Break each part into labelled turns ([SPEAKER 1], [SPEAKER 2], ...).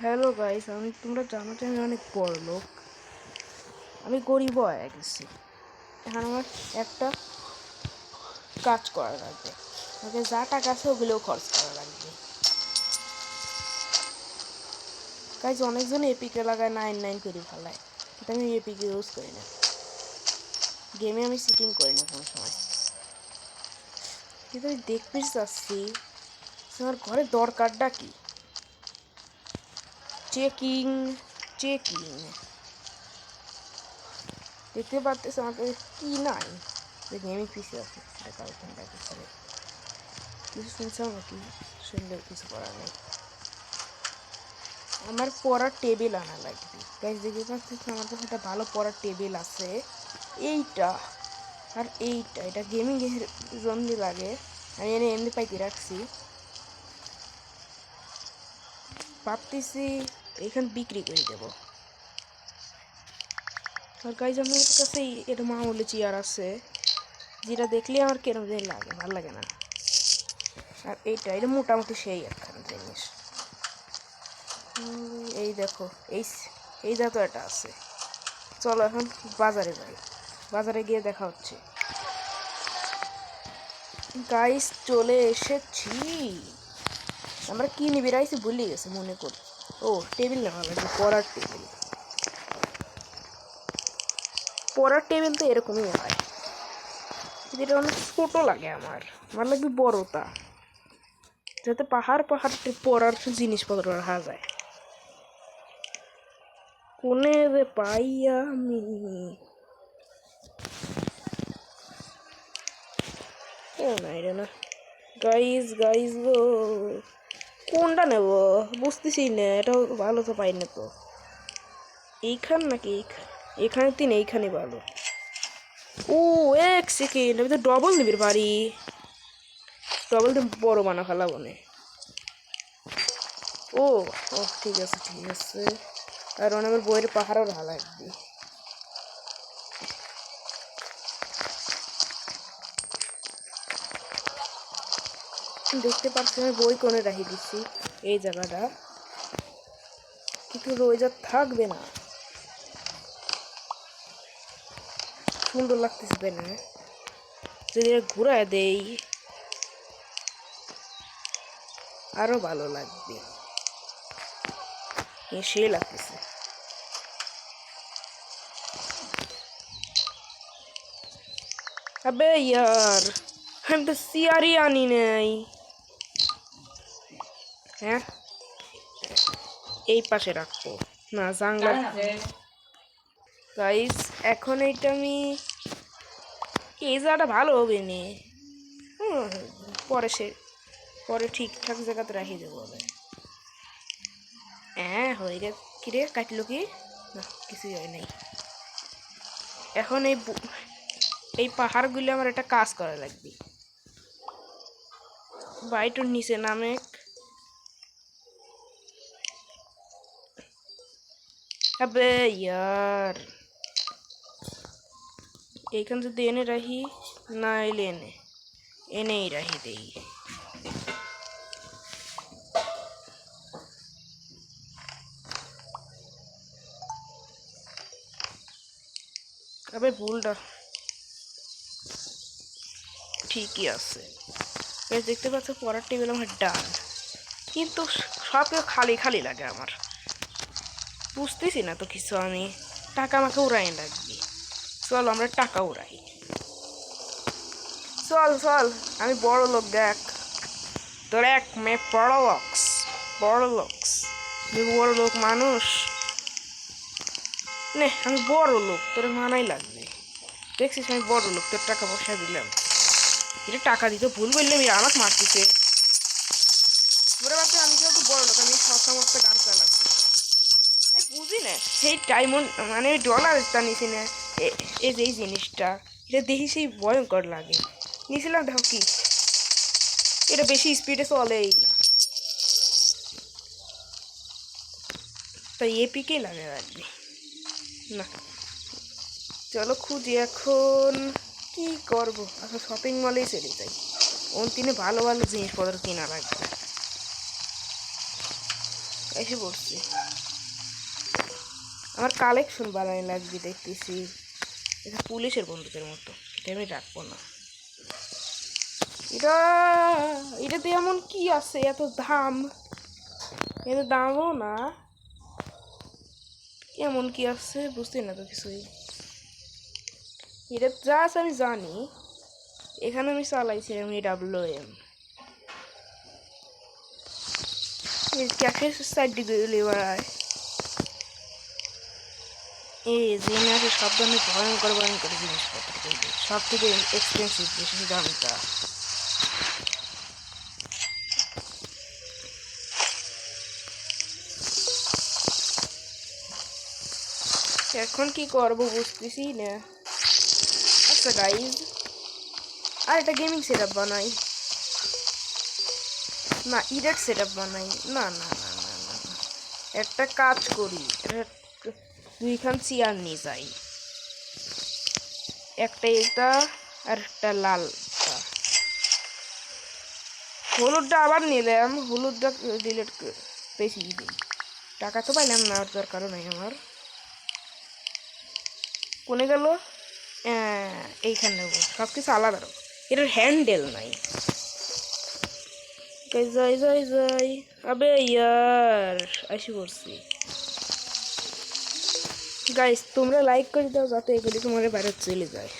[SPEAKER 1] Hello guys, আমি তোমরা জানো যে আমি অনেক বড় লোক। আমি গরিব হয়ে গেছি। এখন আমার একটা কাজ করা লাগবে। আমাকে যা টাকা আছে ওগুলোও খরচ করা লাগবে। গাইস, অনেকজন এপিকে লাগায় 9 করে ফেলায়, কিন্তু আমি এপিকে ইউজ করি না। গেমে আমি সিটিং করি না কোনো সময়। কিন্তু আমি দেখতে চাচ্ছি আমার ঘরের দরকারটা কি। চেকিং চেকিং দেখতে পারতেছে আমার কাছে কি নাই। গেমিং পিসি আছে, সেটা কালকে দেখেছি। কিছু শুনছিলাম নাকি? শুনলে কিছু করার নেই। আমার পড়ার টেবিল আনা লাগবে। গাইস, দেখতে পাচ্ছিস আমার কাছে একটা ভালো পড়ার টেবিল আছে। এইটা আর এইটা, এটা গেমিং এর জন্য লাগে। আমি এমনি পাইতে রাখছি। ভাবতেছি এখানে বিক্রি করে দেবো। আর গাইস, আমার কাছে এটা মামুলি চেয়ার আছে, যেটা দেখলে আমার কেন জানি লাগে, ভালো লাগে না। আর এটা মোটামুটি সেই একখান জিনিস। এই দেখো, এই দেখো, এটা আছে। চলো এখন বাজারে যাই। বাজারে গিয়ে দেখা হচ্ছে। গাইস, চলে এসেছি। আমরা কি নিবি রাইছি ভুলে গেছে মনে করি। ও, টেবিল নেওয়া লাগবে, পড়ার টেবিল। পড়ার টেবিল তো এরকমই হয়, কিন্তু এটা অনেক ছোটো লাগে। আমার লাগবে বড়টা, যাতে পাহাড় পড়ার জিনিসপত্র রাখা যায়। কোনে যে পাই আমি? ও নাই রে, না। গাইজ গাইজ গো, কোনটা নেব বুঝতেছি না। এটা ভালো তো পাই না তো। এইখান নাকি এখানে তিন, এইখানে ভালো। ও, এক সেকেন্ড, আমি তো ডবল নিবি বাড়ি। ডবল তো বড় বানা ফেলা বনে। ও ও, ঠিক আছে ঠিক আছে। আর আমার বইয়ের পাহাড়ও রাখা লাগবে। দেখতে পাচ্ছি আমি বই কোণে রাখি দিচ্ছি এই জায়গাটা, কিন্তু ওই যা থাকবে না। সুন্দর লাগতেছে তাই না? যদি ঘুরায় দেই আরো ভালো লাগবে। সে লাগতেছে। আবে ইয়ার, আমি তো সিয়ারই আনি নাই। হ্যাঁ, এই পাশে রাখবো না জানলা। গাইস, এখন এইটা আমি এই জায়গাটা ভালো হবে নি। পরে পরে ঠিকঠাক জায়গাতে রাখি দেবো। হ্যাঁ, হয়ে গে কিরে, কাটলো কি না? কিছুই হয় নাই। এখন এই পাহাড়গুলো আমার একটা কাজ করা লাগবে। বাড়িটার নিচে নামে আবে ইয়ার, এইখান যদি এনে রাখি, না এলে এনেই রাখি দেই। আবে ভুলটা ঠিকই আছে। দেখতে পাচ্ছ পড়ার টেবিল আমার ডান, কিন্তু সব খালি খালি লাগে আমার। বুঝতেছি না তো কিছু আমি। টাকা আমাকে উড়াই লাগবে। চল আমরা টাকা উড়াই। চল চল, আমি বড় লোক দেখ। তোর এক মেয়ে বড় লোকস, বড় লোকস, বড় লোক মানুষ। নে, আমি বড় লোক, তোর মানাই লাগবে। দেখছিস আমি বড় লোক, তোর টাকা পয়সা দিলাম। এটা টাকা দিতে ভুল বললাম, আমাকে মারতেছে। তোরা ভাবছে আমি যেহেতু বড় লোক, আমি সব সমস্ত গান চালাচ্ছি। আমি বুঝি না সেই ডায়মন্ড মানে ডলার নিছি না। এই যে এই জিনিসটা, এটা দেখি সেই ভয়ঙ্কর লাগে। নিয়েছিলাম, দেখো কি, এটা বেশি স্পিডে চলেই না, তাই এপিকেই লাগে রাখবে না। চলো খুঁজি এখন কি করবো। আচ্ছা, শপিং মলেই চলে যাই। অন্তিনে ভালো ভালো জিনিসপত্র কেনা লাগবে। এসে পড়ছি। আমার কালেকশন বানাই লাগবে দেখতেছি। এটা পুলিশের বন্দুকের মতো, এটা আমি রাখবো না। এটাতে এমন কি আছে এত দাম? এত দামও না, এমন কি আছে বুঝতে না তো কিছুই। এটা যা আছে আমি জানি। এখানে আমি চালাইছিলাম AWM ক্যাশের সাইড দিকে লেবার। এই জেনে আছে সব ধরনের ভয়ঙ্কর ভয়ঙ্কর জিনিসপত্র করবে, সব থেকে এক্সপেন্সিভ বেশি দামটা। এখন কি করবো বুঝতেছি না। আচ্ছা গাইজ, আর একটা গেমিং সেট আপ বানাই না, ইরেট সেট আপ বানাই। না না না না না না, একটা কাজ করি, দুইখান চেয়ার নিয়ে যাই, একটা এটা আর একটা লালটা। হলুদটা আবার নিলাম, হলুদটা ডিলিট বেশি দিই, টাকা তো পাইলাম না, আর দরকারও নাই আমার। কোনে গেল? এইখানে নেবো, সব কিছু আলাদা। এটার হ্যান্ডেল নাই। যাই যাই যাই, আবে ইয়ার আসি পড়ছি। গাইস তোমরা লাইক করে দাও যাতে এগুলি তোমার বাইরে চলে যায়।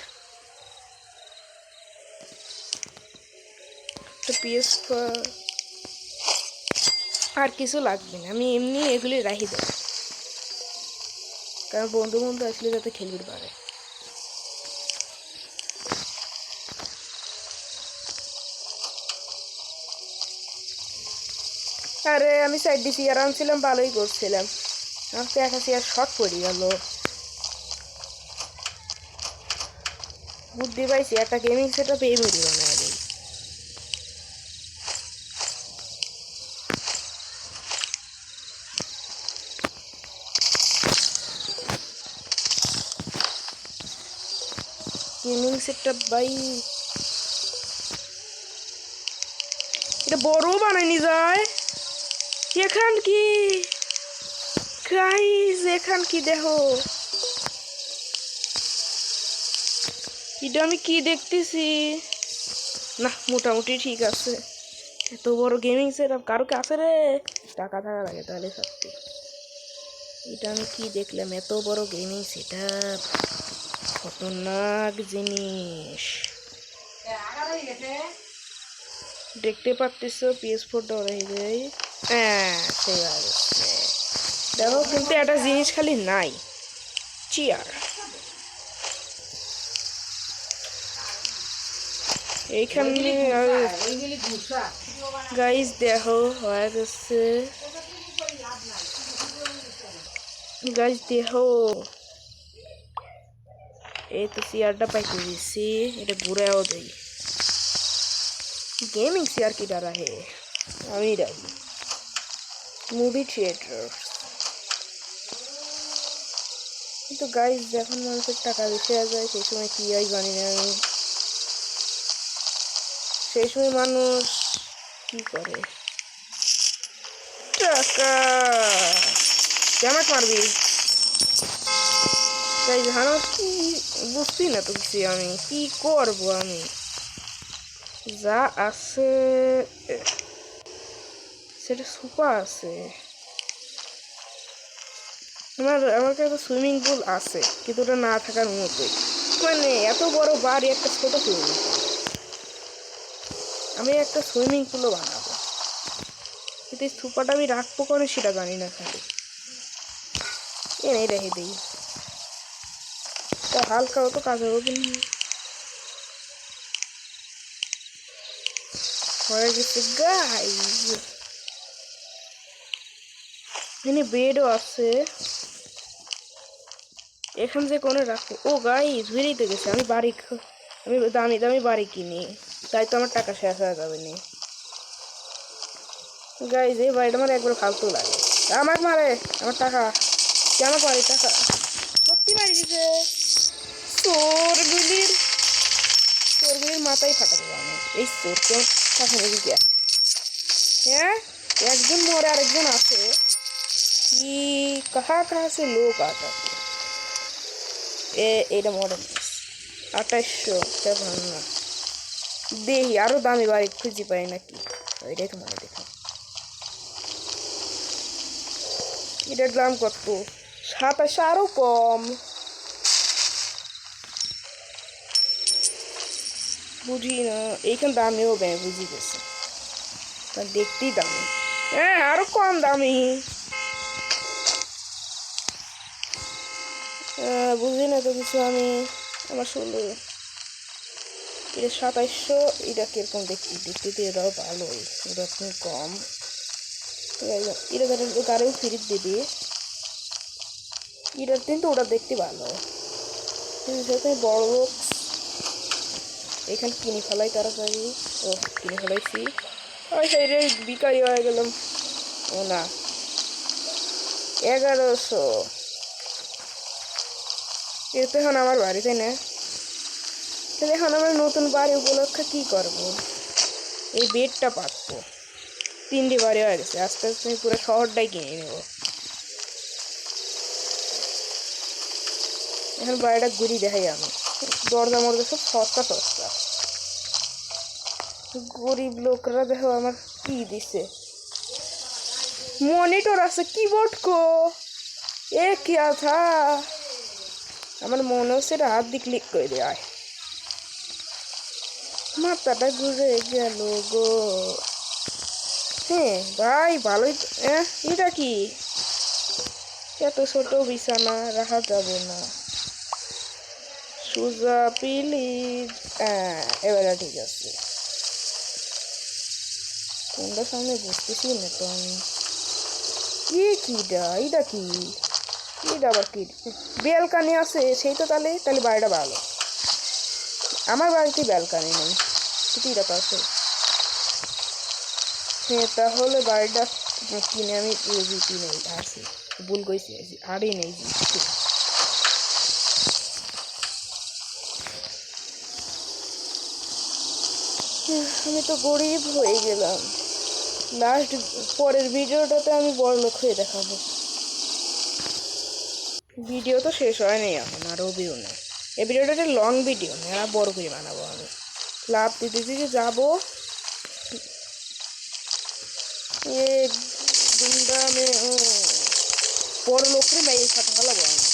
[SPEAKER 1] তো PS4 আর কিছু লাগবে না, আমি এমনি এগুলি রাখি দেব, কারণ বন্ধু বন্ধু আসলে যাতে খেলতে পারে। আরে আমি সাইড দিয়ে চেয়ার আনছিলাম, ভালোই করছিলাম, আমার তো একটা চেয়ার শর্ট পড়ে গেল। বুদ্ধি পাইছি, একটা গেমিং সেট আপ এই মরি বানায় দিই। গেমিং সেট আপ বাই, এটা বড় বানায়নি যায়। এখান কি গাইস, এখান কি দেখো, এটা আমি কি দেখতেছি না, মোটামুটি ঠিক আছে। এত বড় গেমিং সেট আপ কারো কাছে রে, টাকা থাকা লাগে তাহলে সত্যি। এটা আমি কি দেখলাম, এত বড় গেমিং সেট আপ, খতরনাক জিনিস। দেখতে পাচ্ছিস PS4টা হয়ে যায়। হ্যাঁ ঠিক আছে, দেখো কিন্তু একটা জিনিস খালি নাই, চেয়ার। এইখানে গাইস দেখো হয়ে গেছে, গাইস দেখো এই তো চেয়ারটা পাইতে দিছি, এটা ঘুরেও দেই। গেমিং চেয়ার কি ডারা হে, আমি রাখি মুভি থিয়েটার। কিন্তু গাইস যখন মানুষের টাকা বেশি হয়ে যায় সেই সময় কি হয় জানি না আমি, সেই সময় মানুষ কি করে, টাকা কেমন মারবি গাইস, হানো কি বুঝছি না তো কিছু, আমি কি করব, আমি যা আছে সেটা সুপার আছে। আমার কাছে সুইমিং পুল আছে কিন্তু ওটা না থাকার মতোই, মানে এত বড় বাড়ি একটা ছোট সুইমিং পুল, আমি একটা সুইমিং পুলও বানাবো, কিন্তু এই সুপারটা আমি রাখবো করে সেটা জানি না, খালি এনেই রেখে দিই, তা হালকা হতো কাজে হবে না। হয়ে গেছে গাইস, এখানে বেডও আছে, এখান যে কোনে রাখবো। ও গাইস বেরিয়ে গেছে, আমি আমি দামি দামি বাড়ি কিনি, তাই তো আমার টাকা শেষ হয়ে যাবে নি। গাইস এই বাড়িটা আমার একবার ফালতু লাগে, আমাকে মারে, আমার টাকা কেমন মারি, টাকা সত্যি মারি দিছে, চোরগুলির চোরগুলির মাথায় ফাটা দেবো আমি, এই চোর কেউ টাকা মেরে দিয়ে। হ্যাঁ একজন মরে আরেকজন আছে, कहाँ कहाँ से लोग आ जाते এটা মডেল 2800 না দেখি আরো দামি বাড়ি খুঁজে পাই নাকি এটাই তো মনে দেখো এটার দাম কত 2700 আরো কম বুঝি না এইখান দামিও ব্যয় বুঝি গেছে তা দেখতেই দামি হ্যাঁ আরো কম দামি বুঝি না তো কিছু আমি আমার শুনলে এটা 2700 এটা কিরকম দেখতে তো এটাও ভালোই এটা একটু কম এটা গাড়িও ফিরিয়ে দিবি এটার কিন্তু ওটা দেখতে ভালো কিন্তু বড় লোক এখানে কিনে ফেলাই তাড়াতাড়ি ও কিনে ফেলাইছি ওই সাইডে বিকারি হয়ে গেলাম ও না 1100 এটা তো এখন আমার বাড়িতে না তাহলে এখন আমার নতুন বাড়ি উপলক্ষে কী করবো এই বেডটা পাতবো 3টি বাড়ি হয়ে গেছে আস্তে আস্তে আমি পুরো শহরটাই কিনে নেব এখন বাড়িটা ঘুরি দেখাই আমি দরজা মরজা সব সস্তা সস্তা গরিব লোকরা দেখো আমার কি দিছে মনিটর আছে কিবোর্ড কো এ क्या था আমার মনে হচ্ছে হাত দিয়ে ক্লিক করে দেয় মাথাটা ঘুরে গেল গো হ্যাঁ ভাই ভালোই এটা কি এত ছোট বিছানা রাখা যাবে না সুজা প্লিজ এবারে ঠিক আছে কোনটা সামনে বুঝতেছি না তো আমি কিটা এটা কি এটা আবার কি বেলকানি আছে সেই তো তাহলে তাহলে বাড়িটা ভালো আমার বাড়িতে বেলকানি নেই কিন্তু এটা আছে হ্যাঁ তাহলে বাড়িটা কিনে আমি কিনে আসি ভুল কইছি আরই নেই আমি তো গরিব হয়ে গেলাম লাস্ট পরের ভিডিওটাতে আমি বড় লোক হয়ে দেখাবো ভিডিও তো শেষ হয়নি এখন আরও ভিডিও নেই এই ভিডিওটা একটা লং ভিডিও নেই আর বড় করে বানাবো আমি লাভ দিতে দিতে যাবো এ গুন্ডা আমি বড় লোকের মেয়ের সাথে ভালো আমি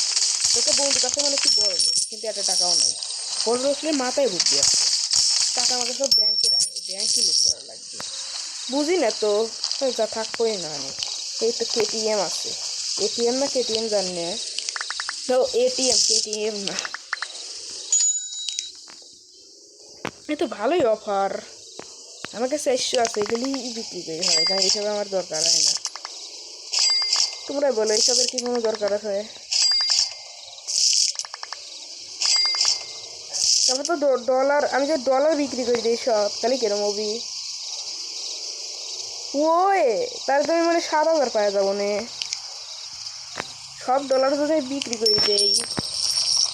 [SPEAKER 1] তোকে বন্ধুর কাছে মানে কি বড় লোক কিন্তু একটা টাকাও নেই বড় লোকের মাথায় বুদ্ধি আছে টাকা আমাকে সব ব্যাংকে রাখে ব্যাংকে লুট করা লাগবে বুঝি না তো যা থাকবোই না আমি এই তো কেটিএম আছে এটিএম না কেটিএম জানি না তো কেটিএম না এই তো ভালোই অফার আমাকে 400 আছে এগুলি বিক্রি করে হয় কারণ এইসব আমার দরকার হয় না তোমরা বলো এইসবের কি কোনো দরকার আছে তারপর তো ডলার আমি যে ডলার বিক্রি করে দিই সব তাহলে কিরম হবি ওই তাহলে তুমি মানে 7,000 পাওয়া যাবো না সব ডলার যদি বিক্রি করে দেই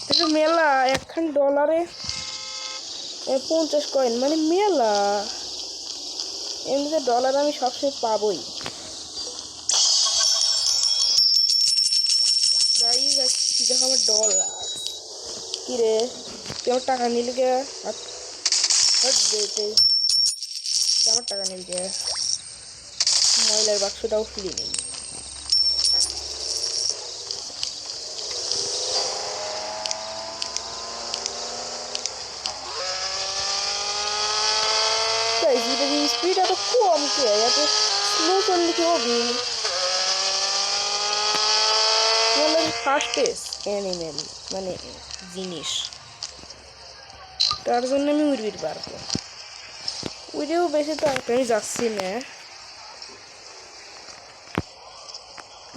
[SPEAKER 1] তাহলে মেলা একখান ডলারে 50 কয়েন মানে মেলা এমনিতে ডলার আমি সবসময় পাবোই প্রায় যাচ্ছি দেখো আমার ডলার কিরে তুই আমার টাকা নিলি গে আমার টাকা নিলি গে ময়লার বাক্সটাও খুলে নেই স্পিড এত কম কে এত স্লো চললে কি হবে ফাস্টেস্ট অ্যানিমেল মানে জিনিস তার জন্য আমি উড়বিট পারবো উড়েও বেশি তো আমি যাচ্ছি না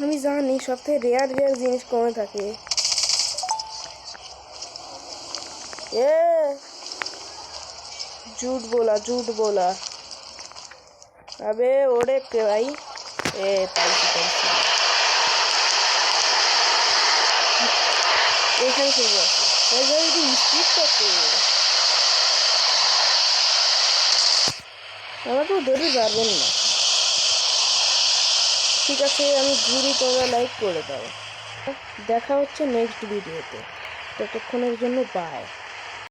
[SPEAKER 1] আমি জানি সব থেকে রেয়ার জিনিস কমে থাকে এ झूठ बोला अबे ओड़े के भाई ए पैसे এখানে শুরু আছে যদি স্পিড করতে আমাকে ধরে যাবেন না ঠিক আছে, আমি ঘুরি, তোমরা লাইক করে দাও। দেখা হচ্ছে নেক্সট ভিডিওতে, ততক্ষণের জন্য বাই।